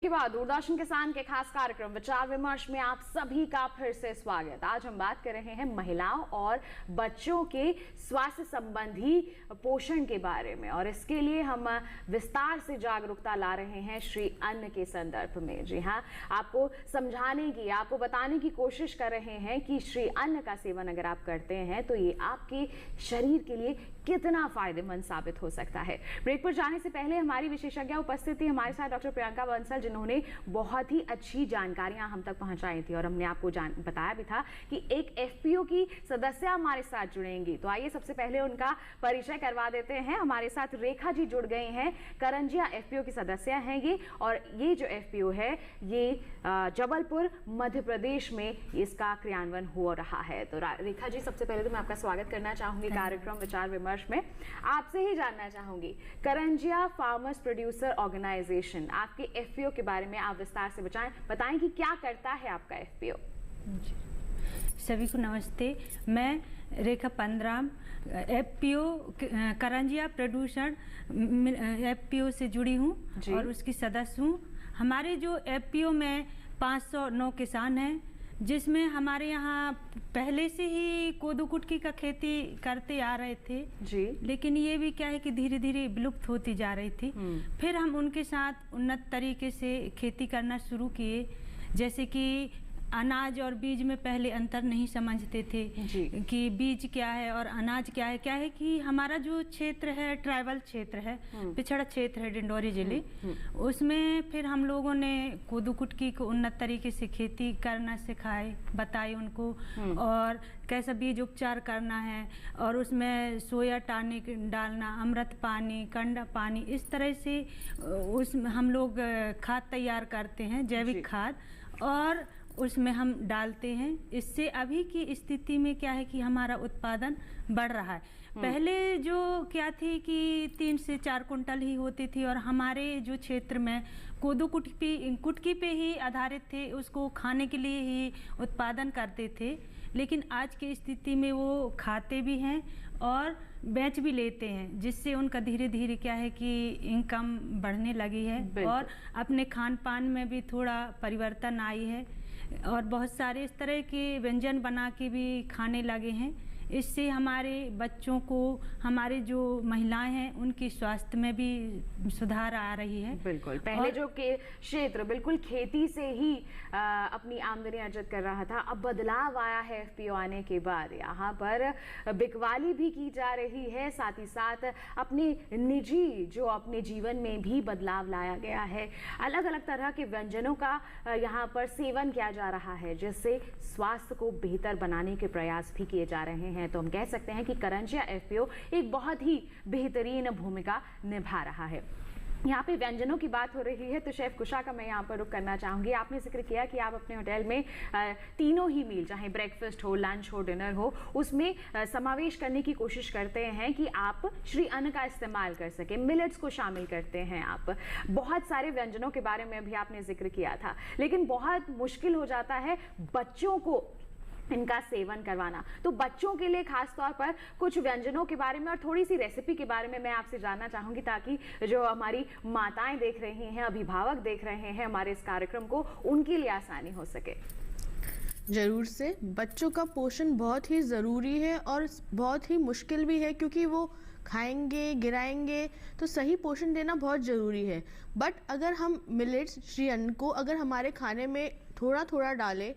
के बाद दूरदर्शन किसान के खास कार्यक्रम विचार विमर्श में आप सभी का फिर से स्वागत। आज हम बात कर रहे हैं महिलाओं और बच्चों के स्वास्थ्य संबंधी पोषण के बारे में, और इसके लिए हम विस्तार से जागरूकता ला रहे हैं श्री अन्न के संदर्भ में। जी हाँ, आपको समझाने की, आपको बताने की कोशिश कर रहे हैं कि श्री अन्न का सेवन अगर आप करते हैं तो ये आपके शरीर के लिए कितना फायदेमंद साबित हो सकता है। ब्रेक पर जाने से पहले हमारी विशेषज्ञ उपस्थित थी हमारे साथ डॉक्टर प्रियंका बंसल, जिन्होंने बहुत ही अच्छी जानकारियां हम तक पहुंचाई थी, और हमने आपको बताया भी था कि एक एफपीओ की सदस्य हमारे साथ जुड़ेंगी। तो आइए सबसे पहले उनका परिचय करवा देते हैं। हमारे साथ रेखा जी जुड़ गए हैं, करंजिया एफपीओ की सदस्य हैं ये, और ये जो एफपीओ है ये जबलपुर मध्य प्रदेश में इसका क्रियान्वयन हो रहा है। तो रेखा जी, सबसे पहले तो मैं आपका स्वागत करना चाहूंगी कार्यक्रम विचार विमर्श में। आपसे ही जानना चाहूंगी, करंजिया फार्मर्स प्रोड्यूसर ऑर्गेनाइजेशन, आपके एफपीओ के बारे में आप विस्तार से बताएं कि क्या करता है आपका एफपीओ। सभी को नमस्ते। मैं रेखा पंद्राम एफपीओ करंजिया प्रोड्यूसर एफपीओ से जुड़ी हूँ और उसकी सदस्य हूँ। हमारे जो एफपीओ में 509 किसान हैं, जिसमें हमारे यहाँ पहले से ही कोदो कुटकी का खेती करते आ रहे थे जी, लेकिन ये भी क्या है कि धीरे धीरे विलुप्त होती जा रही थी। फिर हम उनके साथ उन्नत तरीके से खेती करना शुरू किए, जैसे कि अनाज और बीज में पहले अंतर नहीं समझते थे कि बीज क्या है और अनाज क्या है। क्या है कि हमारा जो क्षेत्र है ट्राइबल क्षेत्र है, पिछड़ा क्षेत्र है डिंडोरी जिले, उसमें फिर हम लोगों ने कोदो कुटकी को उन्नत तरीके से खेती करना सिखाए, बताए उनको, और कैसा बीज उपचार करना है, और उसमें सोया टॉनिक डालना, अमृत पानी, कंडा पानी, इस तरह से उसमें हम लोग खाद तैयार करते हैं, जैविक खाद, और उसमें हम डालते हैं। इससे अभी की स्थिति में क्या है कि हमारा उत्पादन बढ़ रहा है। पहले जो क्या थी कि 3 से 4 कुंटल ही होती थी, और हमारे जो क्षेत्र में कोदो कुटकी पे ही आधारित थे, उसको खाने के लिए ही उत्पादन करते थे। लेकिन आज की स्थिति में वो खाते भी हैं और बेच भी लेते हैं, जिससे उनका धीरे धीरे क्या है कि इनकम बढ़ने लगी है, और अपने खान पान में भी थोड़ा परिवर्तन आई है, और बहुत सारे इस तरह के व्यंजन बना के भी खाने लगे हैं। इससे हमारे बच्चों को, हमारे जो महिलाएं हैं, उनकी स्वास्थ्य में भी सुधार आ रही है। बिल्कुल, पहले जो के क्षेत्र बिल्कुल खेती से ही अपनी आमदनी अर्जित कर रहा था, अब बदलाव आया है एफपीओ आने के बाद। यहाँ पर बिकवाली भी की जा रही है, साथ ही साथ अपने निजी जो अपने जीवन में भी बदलाव लाया गया है। अलग अलग तरह के व्यंजनों का यहाँ पर सेवन किया जा रहा है, जिससे स्वास्थ्य को बेहतर बनाने के प्रयास भी किए जा रहे हैं। तो हम कह सकते हैं कि करंजिया एफपीओ एक बहुत ही बेहतरीन भूमिका निभा रहा है। यहाँ पे व्यंजनों की बात हो रही है, तो शेफ कुशा का मैं यहाँ पर रुक करना चाहूंगी। आपने जिक्र किया कि आप अपने होटल में तीनों ही मील, चाहे ब्रेकफास्ट हो, लंच हो, डिनर हो, उसमें समावेश करने की कोशिश करते हैं कि आप श्री अन्न का इस्तेमाल कर सके, मिलेट्स को शामिल करते हैं आप। बहुत सारे व्यंजनों के बारे में भी आपने जिक्र किया था, लेकिन बहुत मुश्किल हो जाता है बच्चों को इनका सेवन करवाना। तो बच्चों के लिए खास तौर पर कुछ व्यंजनों के बारे में और थोड़ी सी रेसिपी के बारे में मैं आपसे जानना चाहूंगी, ताकि जो हमारी माताएं देख रही हैं, अभिभावक देख रहे हैं हमारे इस कार्यक्रम को, उनके लिए आसानी हो सके। ज़रूर से। बच्चों का पोषण बहुत ही ज़रूरी है और बहुत ही मुश्किल भी है, क्योंकि वो खाएंगे, गिराएंगे, तो सही पोषण देना बहुत ज़रूरी है। बट अगर हम मिलेट्स, श्री अन्न को अगर हमारे खाने में थोड़ा थोड़ा डालें